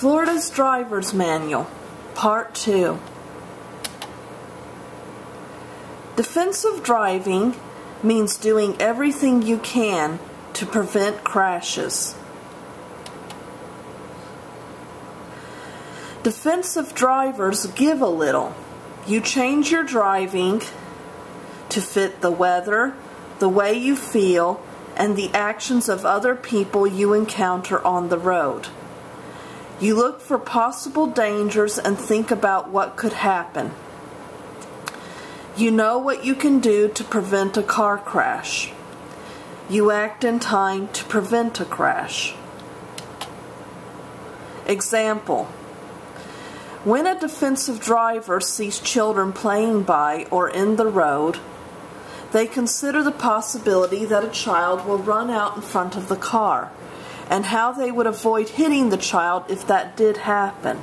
Florida's Driver's Manual, Part 2. Defensive driving means doing everything you can to prevent crashes. Defensive drivers give a little. You change your driving to fit the weather, the way you feel, and the actions of other people you encounter on the road. You look for possible dangers and think about what could happen. You know what you can do to prevent a car crash. You act in time to prevent a crash. Example: when a defensive driver sees children playing by or in the road, they consider the possibility that a child will run out in front of the car, and how they would avoid hitting the child if that did happen.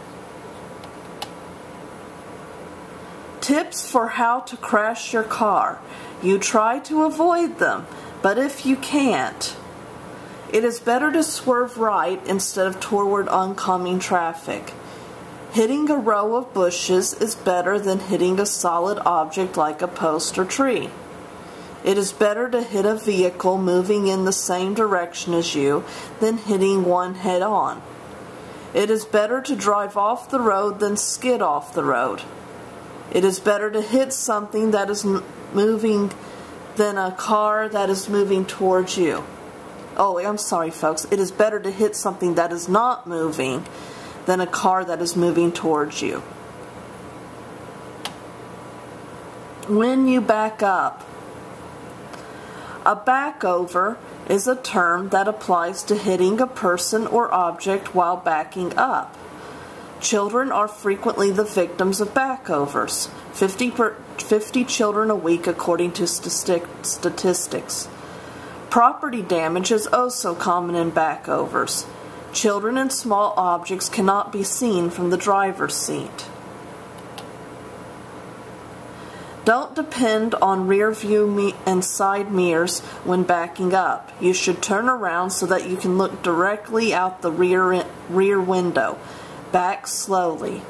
Tips for how to crash your car. You try to avoid them, but if you can't, it is better to swerve right instead of toward oncoming traffic. Hitting a row of bushes is better than hitting a solid object like a post or tree. It is better to hit a vehicle moving in the same direction as you than hitting one head-on. It is better to drive off the road than skid off the road. It is better to hit something that is moving than a car that is moving towards you. Oh, I'm sorry, folks. It is better to hit something that is not moving than a car that is moving towards you. When you back up. A backover is a term that applies to hitting a person or object while backing up. Children are frequently the victims of backovers, 50 children a week according to statistics. Property damage is also common in backovers. Children and small objects cannot be seen from the driver's seat. Don't depend on rear view and side mirrors when backing up. You should turn around so that you can look directly out the rear window. Back slowly.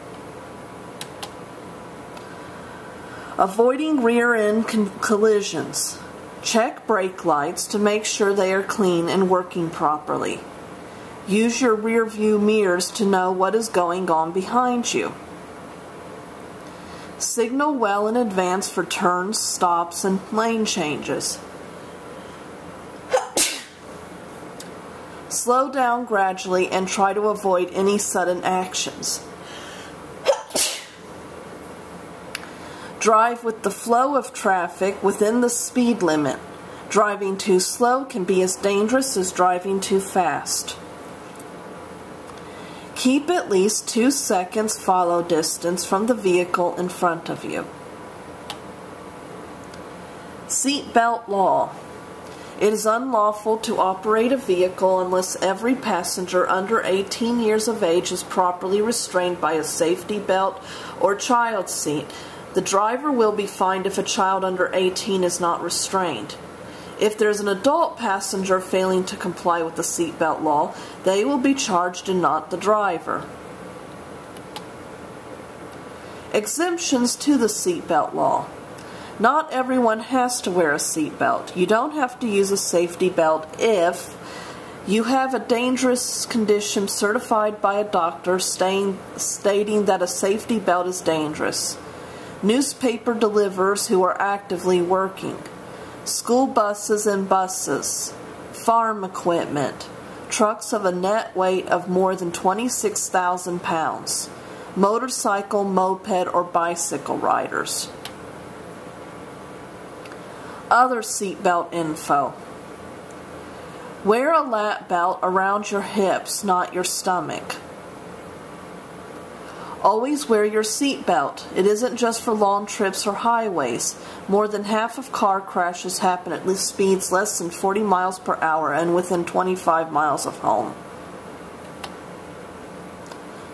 Avoiding rear-end collisions. Check brake lights to make sure they are clean and working properly. Use your rear view mirrors to know what is going on behind you. Signal well in advance for turns, stops, and lane changes. Slow down gradually and try to avoid any sudden actions. Drive with the flow of traffic within the speed limit. Driving too slow can be as dangerous as driving too fast. Keep at least 2 seconds follow distance from the vehicle in front of you. Seatbelt law. It is unlawful to operate a vehicle unless every passenger under 18 years of age is properly restrained by a safety belt or child seat. The driver will be fined if a child under 18 is not restrained. If there is an adult passenger failing to comply with the seatbelt law, they will be charged and not the driver. Exemptions to the seatbelt law. Not everyone has to wear a seatbelt. You don't have to use a safety belt if you have a dangerous condition certified by a doctor stating that a safety belt is dangerous. Newspaper deliverers who are actively working. School buses and buses, farm equipment, trucks of a net weight of more than 26,000 pounds, motorcycle, moped, or bicycle riders. Other seatbelt info. Wear a lap belt around your hips, not your stomach. Always wear your seatbelt. It isn't just for long trips or highways. More than half of car crashes happen at speeds less than 40 miles per hour and within 25 miles of home.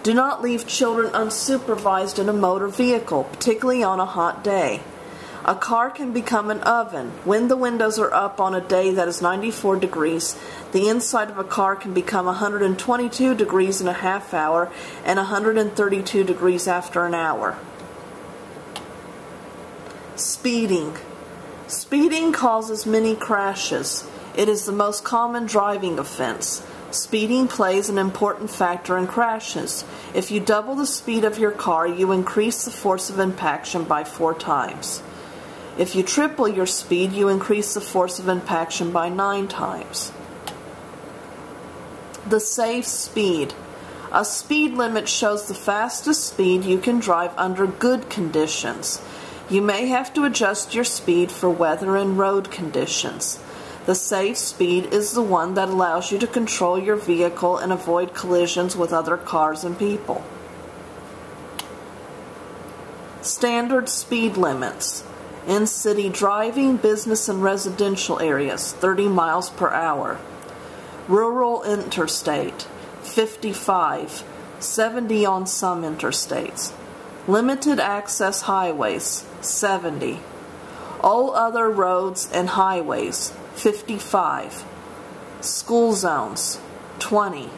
Do not leave children unsupervised in a motor vehicle, particularly on a hot day. A car can become an oven. When the windows are up on a day that is 94 degrees, the inside of a car can become 122 degrees in a half hour and 132 degrees after an hour. Speeding. Speeding causes many crashes. It is the most common driving offense. Speeding plays an important factor in crashes. If you double the speed of your car, you increase the force of impaction by 4 times. If you triple your speed, you increase the force of impaction by 9 times. The safe speed. A speed limit shows the fastest speed you can drive under good conditions. You may have to adjust your speed for weather and road conditions. The safe speed is the one that allows you to control your vehicle and avoid collisions with other cars and people. Standard speed limits. In city driving, business and residential areas, 30 miles per hour. Rural interstate, 55, 70 on some interstates. Limited access highways, 70. All other roads and highways, 55. School zones, 20.